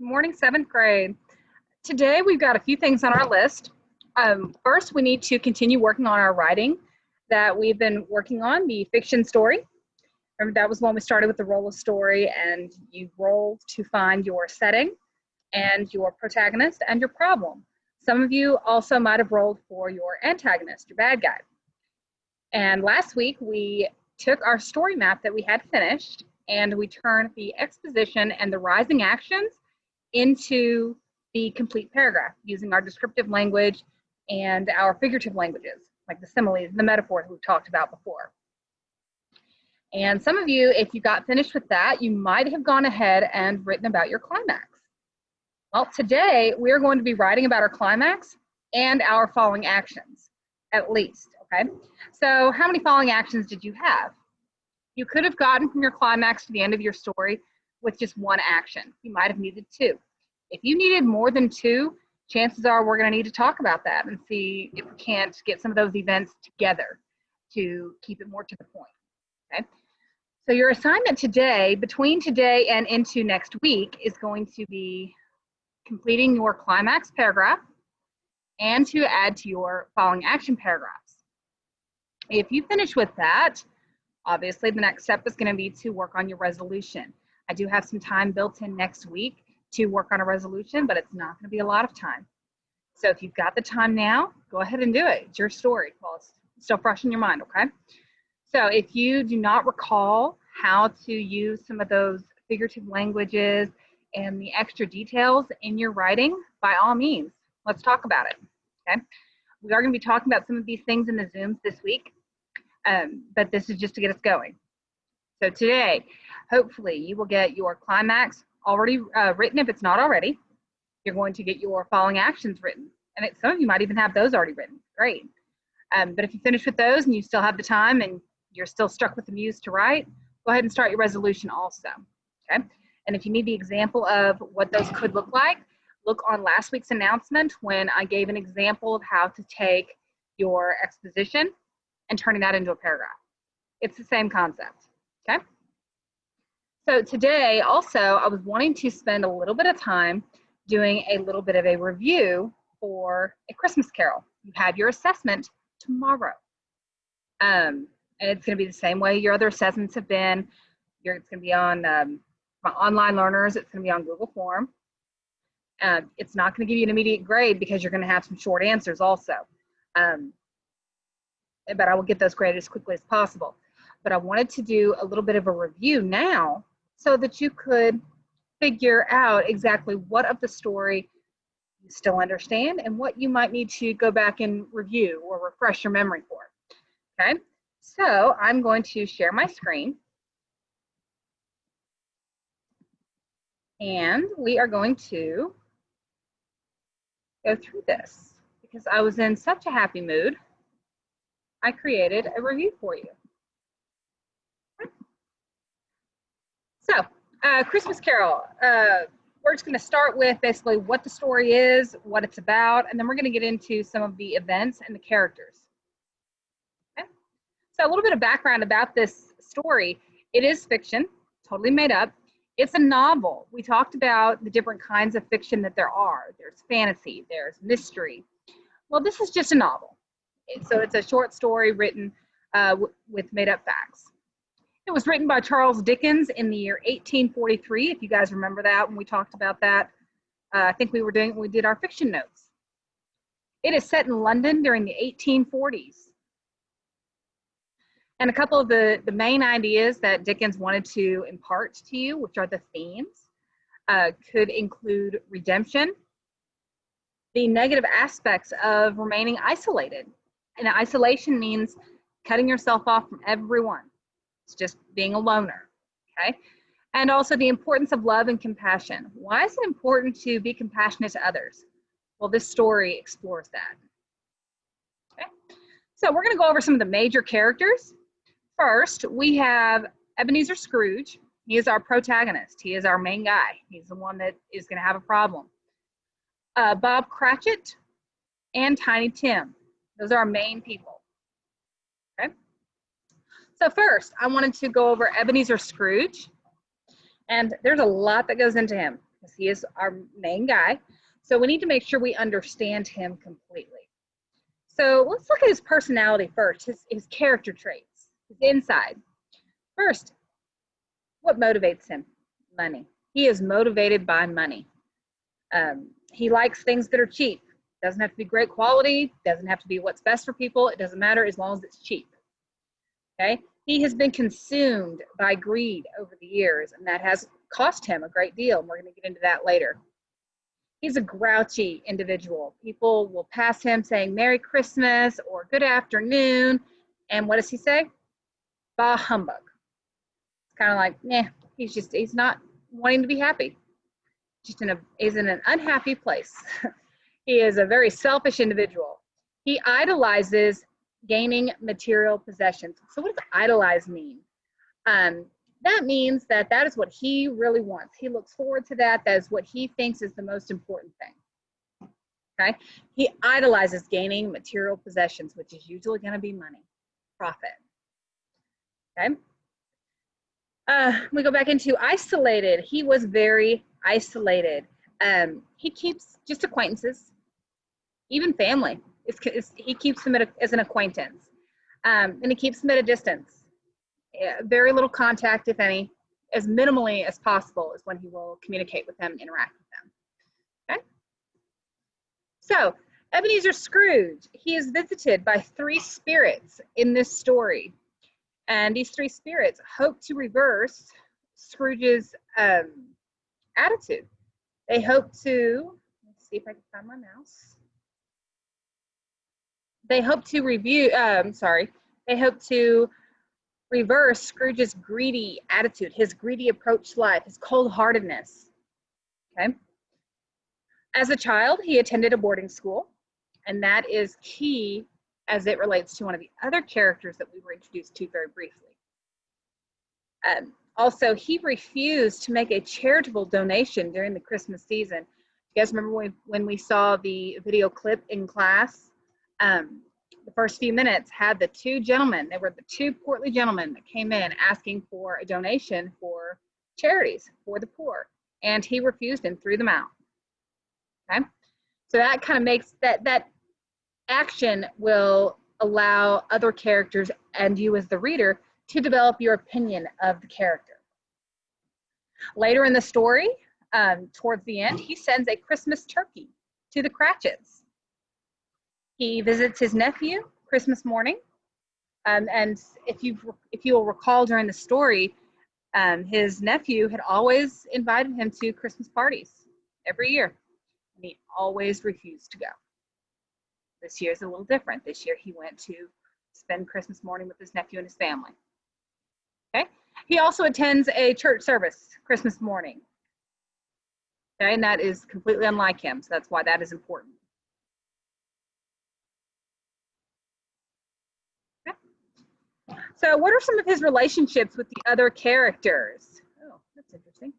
Morning, seventh grade. Today we've got a few things on our list. First, we need to continue working on our writing that we've been working on, the fiction story. Remember, that was when we started with the roll of story, and you roll to find your setting and your protagonist and your problem. Some of you also might have rolled for your antagonist, your bad guy. And last week we took our story map that we had finished and we turned the exposition and the rising actions into the complete paragraph using our descriptive language and our figurative languages, like the similes and the metaphors we've talked about before. And some of you, if you got finished with that, you might have gone ahead and written about your climax. Well, today we're going to be writing about our climax and our following actions, at least, okay? So how many following actions did you have? You could have gotten from your climax to the end of your story with just one action. You might have needed two. If you needed more than two, chances are we're going to need to talk about that and see if we can't get some of those events together to keep it more to the point, okay? So your assignment today, between today and into next week, is going to be completing your climax paragraph and to add to your following action paragraphs. If you finish with that, obviously the next step is going to be to work on your resolution. I do have some time built in next week to work on a resolution, but it's not going to be a lot of time. So if you've got the time now, go ahead and do it. It's your story while it's still fresh in your mind, okay? So if you do not recall how to use some of those figurative languages and the extra details in your writing, by all means, let's talk about it, okay? We are going to be talking about some of these things in the Zooms this week, but this is just to get us going. So today, hopefully you will get your climax already written if it's not already. You're going to get your following actions written. And some of you might even have those already written. Great. But if you finish with those and you still have the time and you're still struck with the muse to write, go ahead and start your resolution also. Okay. And if you need the example of what those could look like, look on last week's announcement when I gave an example of how to take your exposition and turning that into a paragraph. It's the same concept. Okay. So today also, I was wanting to spend a little bit of time doing a little bit of a review for A Christmas Carol. You have your assessment tomorrow. And it's going to be the same way your other assessments have been. It's going to be on online learners. It's going to be on Google Form. It's not going to give you an immediate grade because you're going to have some short answers also. But I will get those graded as quickly as possible. But I wanted to do a little bit of a review now so that you could figure out exactly what of the story you still understand and what you might need to go back and review or refresh your memory for. Okay, so I'm going to share my screen. And we are going to go through this because I was in such a happy mood, I created a review for you. So, Christmas Carol, we're just going to start with basically what the story is, what it's about, and then we're going to get into some of the events and the characters. Okay? So a little bit of background about this story. It is fiction, totally made up. It's a novel. We talked about the different kinds of fiction that there are. There's fantasy, there's mystery. Well, this is just a novel. So it's a short story written with made up facts. It was written by Charles Dickens in the year 1843, if you guys remember that when we talked about that. I think we did our fiction notes. It is set in London during the 1840s. And a couple of the main ideas that Dickens wanted to impart to you, which are the themes, could include redemption, the negative aspects of remaining isolated. And isolation means cutting yourself off from everyone. It's just being a loner, okay? And also the importance of love and compassion. Why is it important to be compassionate to others? Well, this story explores that. Okay, so we're going to go over some of the major characters. First, we have Ebenezer Scrooge. He is our protagonist. He is our main guy. He's the one that is going to have a problem. Bob Cratchit and Tiny Tim. Those are our main people. Okay. So first, I wanted to go over Ebenezer Scrooge, and there's a lot that goes into him. because he is our main guy. So we need to make sure we understand him completely. So let's look at his personality first, his character traits, his inside. First, what motivates him? Money. He is motivated by money. He likes things that are cheap. Doesn't have to be great quality, doesn't have to be what's best for people. It doesn't matter as long as it's cheap. Okay? He has been consumed by greed over the years, and that has cost him a great deal. And we're going to get into that later. He's a grouchy individual. People will pass him saying Merry Christmas or Good afternoon. And what does he say? Bah humbug. It's kind of like, nah, he's not wanting to be happy. He's in an unhappy place. He is a very selfish individual. He idolizes gaining material possessions. So what does idolize mean? That means that is what he really wants. He looks forward to that. That is what he thinks is the most important thing. Okay? He idolizes gaining material possessions, which is usually going to be money, profit. Okay? We go back into isolated. He was very isolated. He keeps just acquaintances, even family. He keeps them as an acquaintance, and he keeps them at a distance. Very little contact, if any, as minimally as possible is when he will communicate with them, interact with them. Okay. So Ebenezer Scrooge, he is visited by 3 spirits in this story, and these 3 spirits hope to reverse Scrooge's attitude. They hope to, let's see if I can find my mouse. They hope to they hope to reverse Scrooge's greedy attitude, his greedy approach to life, his cold-heartedness. Okay. As a child, he attended a boarding school, and that is key as it relates to one of the other characters that we were introduced to very briefly. Also, he refused to make a charitable donation during the Christmas season. You guys remember when we saw the video clip in class? The first few minutes had the 2 gentlemen. They were the 2 portly gentlemen that came in asking for a donation for charities for the poor, and he refused and threw them out. Okay, so that kind of makes that action will allow other characters and you as the reader to develop your opinion of the character. Later in the story, towards the end, he sends a Christmas turkey to the Cratchits. He visits his nephew Christmas morning, and if you will recall during the story, his nephew had always invited him to Christmas parties every year, and he always refused to go. This year's a little different. This year he went to spend Christmas morning with his nephew and his family. Okay. He also attends a church service Christmas morning. Okay, and that is completely unlike him, so that's why that is important. Okay. So what are some of his relationships with the other characters? Oh, that's interesting.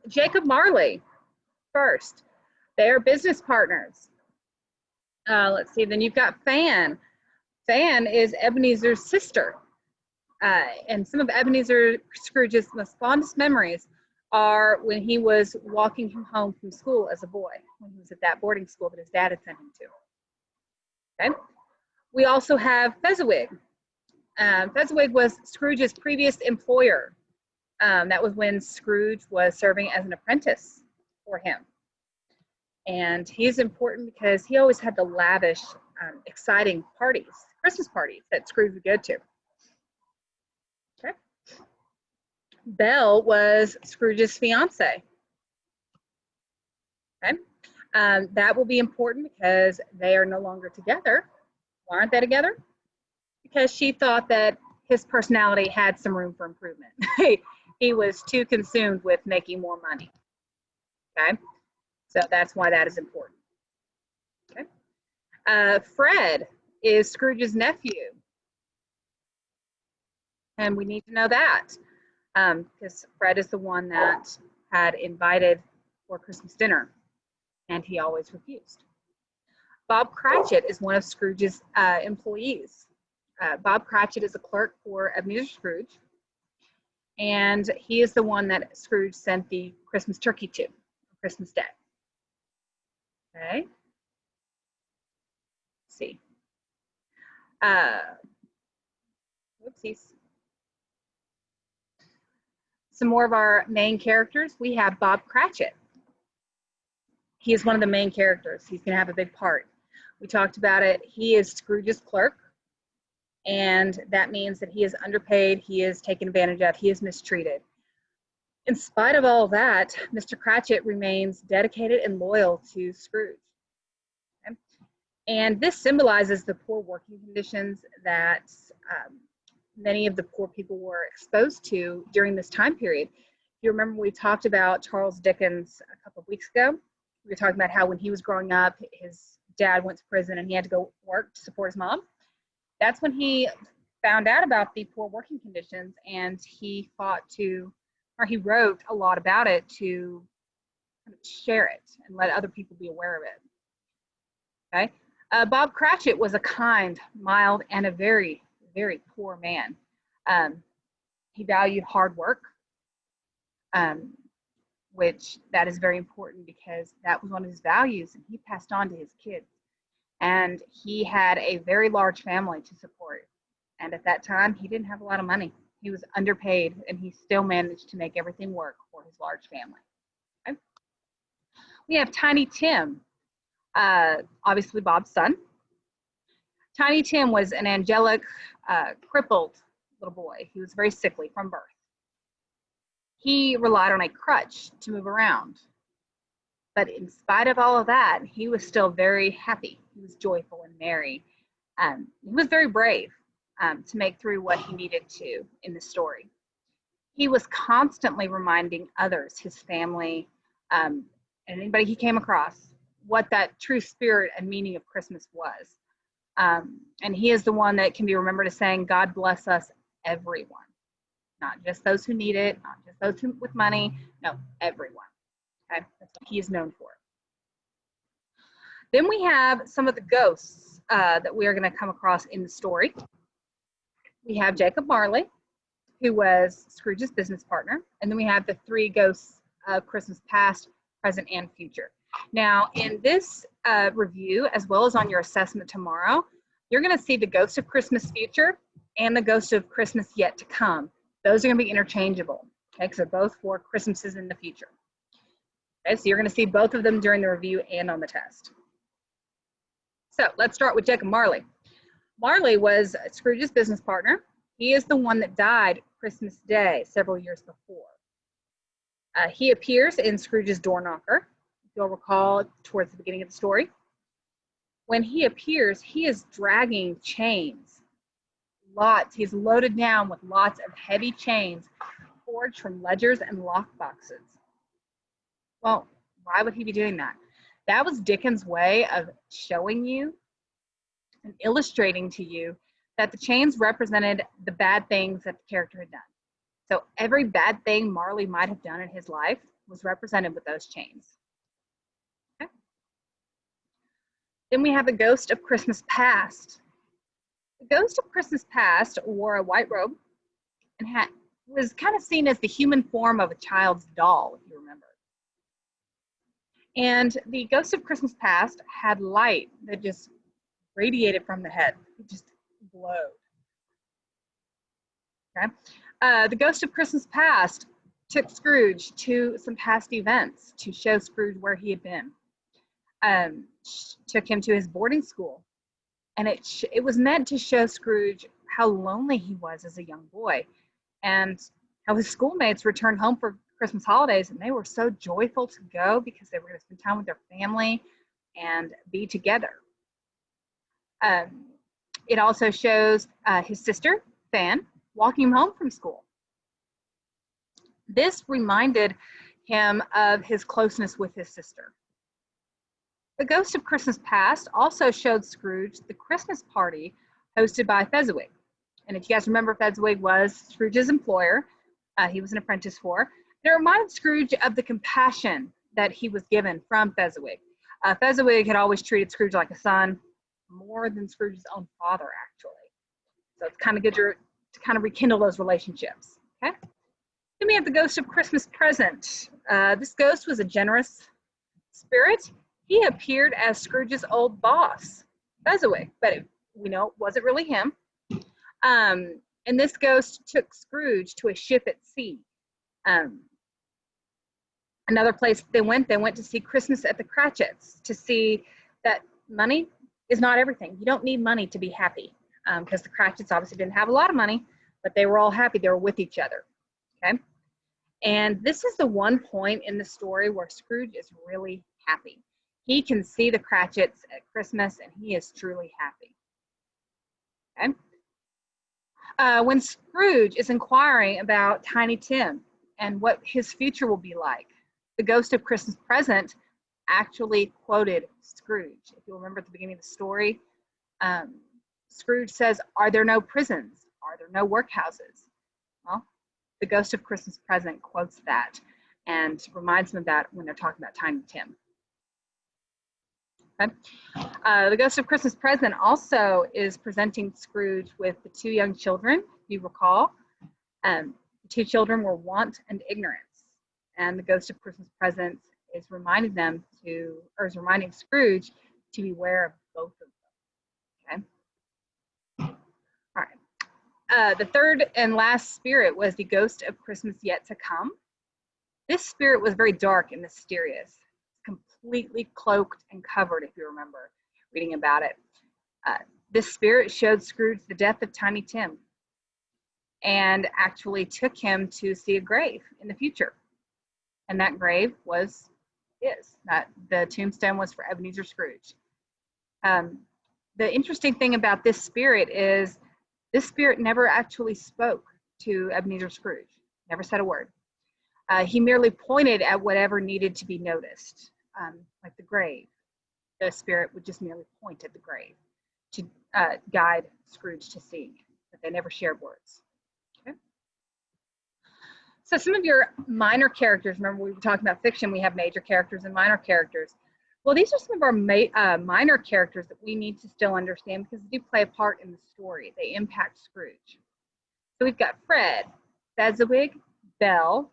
Jacob Marley, first. They are business partners. Let's see, then you've got Fan. Fan is Ebenezer's sister. And some of Ebenezer Scrooge's most fondest memories are when he was walking him home from school as a boy, when he was at that boarding school that his dad had sent him to. Okay. We also have Fezziwig. Fezziwig was Scrooge's previous employer. That was when Scrooge was serving as an apprentice for him. And he's important because he always had the lavish, exciting parties, Christmas parties that Scrooge would go to. Okay. Belle was Scrooge's fiance. Okay. That will be important because they are no longer together. Why aren't they together? Because she thought that his personality had some room for improvement. He was too consumed with making more money. Okay. So that's why that is important. Okay. Fred is Scrooge's nephew. And we need to know that because Fred is the one that had invited for Christmas dinner, and he always refused. Bob Cratchit is one of Scrooge's employees. Bob Cratchit is a clerk for Ebenezer Scrooge. And he is the one that Scrooge sent the Christmas turkey to, Christmas Day. Okay. Let's see. Whoopsies. Some more of our main characters. We have Bob Cratchit. He is one of the main characters. He's going to have a big part. We talked about it. He is Scrooge's clerk, and that means that he is underpaid, he is taken advantage of, he is mistreated. In spite of all that, Mr. Cratchit remains dedicated and loyal to Scrooge. Okay? And this symbolizes the poor working conditions that many of the poor people were exposed to during this time period. If you remember, we talked about Charles Dickens a couple of weeks ago. We were talking about how when he was growing up, his dad went to prison and he had to go work to support his mom. That's when he found out about the poor working conditions, and he wrote a lot about it to kind of share it and let other people be aware of it. Okay. Bob Cratchit was a kind, mild, and a very, very poor man. He valued hard work, which that is very important because that was one of his values, and he passed on to his kids. And he had a very large family to support. And at that time, he didn't have a lot of money. He was underpaid, and he still managed to make everything work for his large family. Okay. We have Tiny Tim, obviously Bob's son. Tiny Tim was an angelic, crippled little boy. He was very sickly from birth. He relied on a crutch to move around. But in spite of all of that, he was still very happy. He was joyful and merry. He was very brave to make through what he needed to in the story. He was constantly reminding others, his family, and anybody he came across, what that true spirit and meaning of Christmas was. And he is the one that can be remembered as saying, God bless us, everyone. Not just those who need it, not just those who with money, no, everyone. Okay? That's what he is known for. Then we have some of the ghosts that we are going to come across in the story. We have Jacob Marley, who was Scrooge's business partner. And then we have the three ghosts of Christmas past, present, and future. Now, in this review, as well as on your assessment tomorrow, you're going to see the ghost of Christmas future and the ghost of Christmas yet to come. Those are going to be interchangeable, okay, because they're both for Christmases in the future. Okay, so you're going to see both of them during the review and on the test. So let's start with Jacob Marley. Marley was Scrooge's business partner. He is the one that died Christmas Day several years before. He appears in Scrooge's door knocker, if you'll recall towards the beginning of the story. When he appears, he is dragging chains. Lots. He's loaded down with lots of heavy chains forged from ledgers and lock boxes. Well, why would he be doing that? That was Dickens' way of showing you and illustrating to you that the chains represented the bad things that the character had done. So every bad thing Marley might have done in his life was represented with those chains. Okay. Then we have the ghost of Christmas past. The ghost of Christmas past wore a white robe and was kind of seen as the human form of a child's doll, if you remember. And the ghost of Christmas past had light that just radiated from the head. It just glowed. Okay. The ghost of Christmas past took Scrooge to some past events to show Scrooge where he had been. Took him to his boarding school. And it was meant to show Scrooge how lonely he was as a young boy and how his schoolmates returned home for Christmas holidays, and they were so joyful to go because they were going to spend time with their family and be together. It also shows his sister, Fan, walking him home from school. This reminded him of his closeness with his sister. The Ghost of Christmas Past also showed Scrooge the Christmas party hosted by Fezziwig. And if you guys remember, Fezziwig was Scrooge's employer. He was an apprentice for. It reminded Scrooge of the compassion that he was given from Fezziwig. Fezziwig had always treated Scrooge like a son, more than Scrooge's own father, actually. So it's kind of good to kind of rekindle those relationships, okay? the ghost of Christmas Present. This ghost was a generous spirit. He appeared as Scrooge's old boss, Fezziwig, but we know it wasn't really him. And this ghost took Scrooge to a ship at sea. Another place they went to see Christmas at the Cratchits, to see that money is not everything. You don't need money to be happy, because the Cratchits obviously didn't have a lot of money, but they were all happy. They were with each other, okay? And this is the one point in the story where Scrooge is really happy. He can see the Cratchits at Christmas, and he is truly happy, okay? When Scrooge is inquiring about Tiny Tim and what his future will be like, the ghost of Christmas Present actually quoted Scrooge. If you remember at the beginning of the story, Scrooge says, "Are there no prisons? Are there no workhouses?" Well, the ghost of Christmas Present quotes that and reminds them of that when they're talking about Tiny Tim. Okay. The ghost of Christmas Present also is presenting Scrooge with the two young children, if you recall. The two children were want and ignorance. And the ghost of Christmas Present is reminding Scrooge to beware of both of them. Okay. All right. The third and last spirit was the ghost of Christmas Yet to Come. This spirit was very dark and mysterious, completely cloaked and covered, if you remember reading about it. This spirit showed Scrooge the death of Tiny Tim and actually took him to see a grave in the future. And that grave was the tombstone was for Ebenezer Scrooge. The interesting thing about this spirit is this spirit never actually spoke to Ebenezer Scrooge, never said a word. He merely pointed at whatever needed to be noticed, like the grave. The spirit would just merely point at the grave to guide Scrooge to see, but they never shared words. Okay. So some of your minor characters, remember we were talking about fiction, we have major characters and minor characters. Well, these are some of our minor characters that we need to still understand because they do play a part in the story. They impact Scrooge. So we've got Fred, Fezziwig, Belle,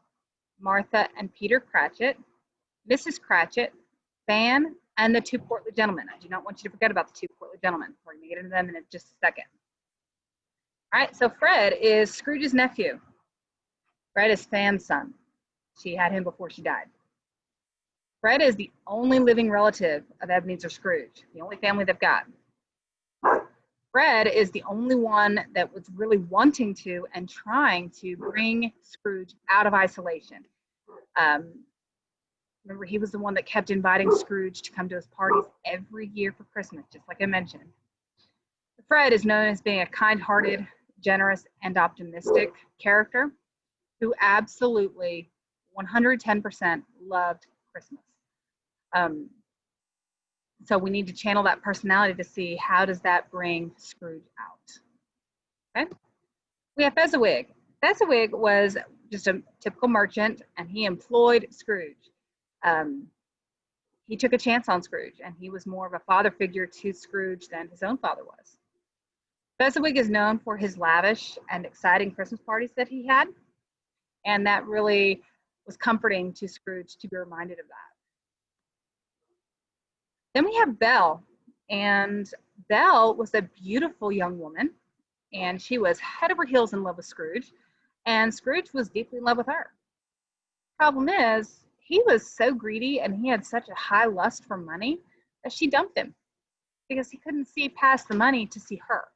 Martha and Peter Cratchit, Mrs. Cratchit, Fan, and the two portly gentlemen. I do not want you to forget about the two portly gentlemen. We're going to get into them in just a second. All right, so Fred is Scrooge's nephew. Fred is Fan's son. She had him before she died. Fred is the only living relative of Ebenezer Scrooge, the only family they've got. Fred is the only one that was really wanting to and trying to bring Scrooge out of isolation. Remember, he was the one that kept inviting Scrooge to come to his parties every year for Christmas, just like I mentioned. Fred is known as being a kind-hearted, generous, and optimistic character who absolutely 110% loved Christmas. So we need to channel that personality to see how does that bring Scrooge out. Okay. We have Fezziwig. Fezziwig was just a typical merchant, and he employed Scrooge. He took a chance on Scrooge, and he was more of a father figure to Scrooge than his own father was. Fezziwig is known for his lavish and exciting Christmas parties that he had, and that really was comforting to Scrooge to be reminded of that. Then we have Belle, and Belle was a beautiful young woman, and she was head over heels in love with Scrooge, and Scrooge was deeply in love with her. Problem is, he was so greedy and he had such a high lust for money that she dumped him because he couldn't see past the money to see her.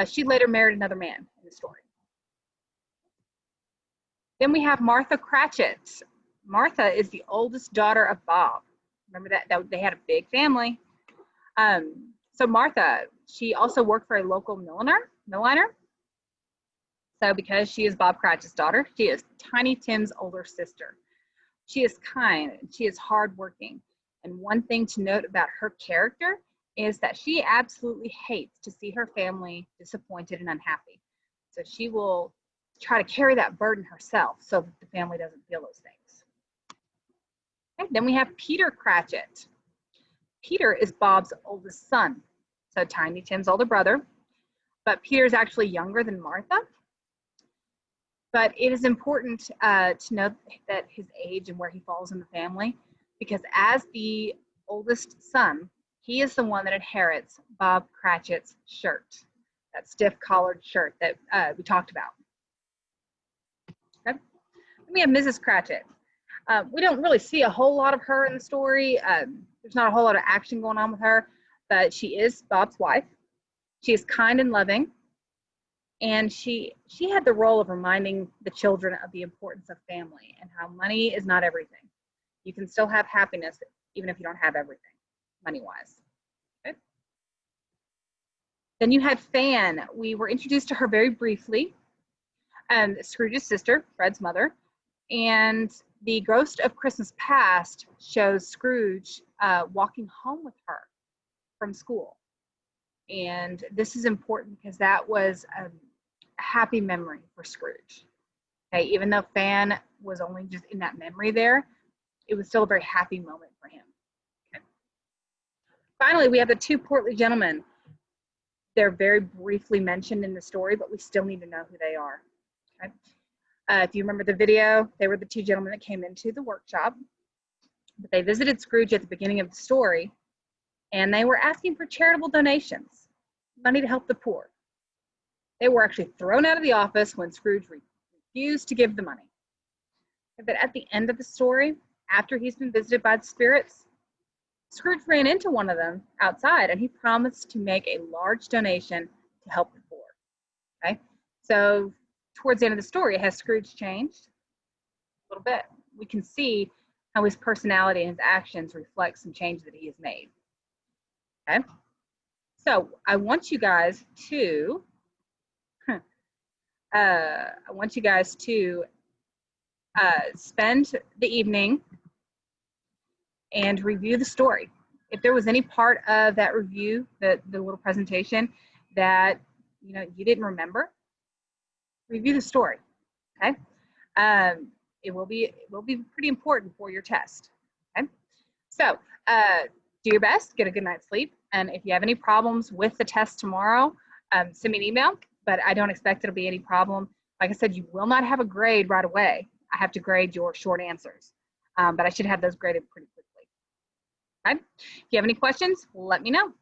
She later married another man in the story. Then we have Martha Cratchit. Martha is the oldest daughter of Bob. Remember that they had a big family. So Martha, she also worked for a local milliner. So because she is Bob Cratchit's daughter, she is Tiny Tim's older sister. She is kind and she is hardworking. And one thing to note about her character is that she absolutely hates to see her family disappointed and unhappy. So she will try to carry that burden herself so that the family doesn't feel those things. Okay, then we have Peter Cratchit. Peter is Bob's oldest son, so Tiny Tim's older brother, but Peter's actually younger than Martha. But it is important to know that his age and where he falls in the family, because as the oldest son, he is the one that inherits Bob Cratchit's shirt, that stiff collared shirt that we talked about. Okay. We have Mrs. Cratchit. We don't really see a whole lot of her in the story. There's not a whole lot of action going on with her, but she is Bob's wife. She is kind and loving, and she had the role of reminding the children of the importance of family and how money is not everything. You can still have happiness even if you don't have everything, money-wise. Okay. Then you had Fan. We were introduced to her very briefly. Scrooge's sister, Fred's mother, and the Ghost of Christmas Past shows Scrooge walking home with her from school. And this is important because that was a happy memory for Scrooge. Okay, even though Fan was only just in that memory there, it was still a very happy moment for him. Okay. Finally, we have the two portly gentlemen. They're very briefly mentioned in the story, but we still need to know who they are. Okay. If you remember the video, they were the two gentlemen that came into the workshop. But they visited Scrooge at the beginning of the story, and they were asking for charitable donations, money to help the poor. They were actually thrown out of the office when Scrooge refused to give the money. But at the end of the story, after he's been visited by the spirits, Scrooge ran into one of them outside, and he promised to make a large donation to help the poor. Okay, so towards the end of the story, has Scrooge changed? A little bit. We can see how his personality and his actions reflect some change that he has made. Okay, so I want you guys to spend the evening and review the story. If there was any part of that review, the little presentation that you didn't remember, review the story. Okay, it will be pretty important for your test. Okay, so do your best, get a good night's sleep, and if you have any problems with the test tomorrow, send me an email. But I don't expect it'll be any problem. Like I said, you will not have a grade right away. I have to grade your short answers, but I should have those graded pretty quickly. Okay? If you have any questions, let me know.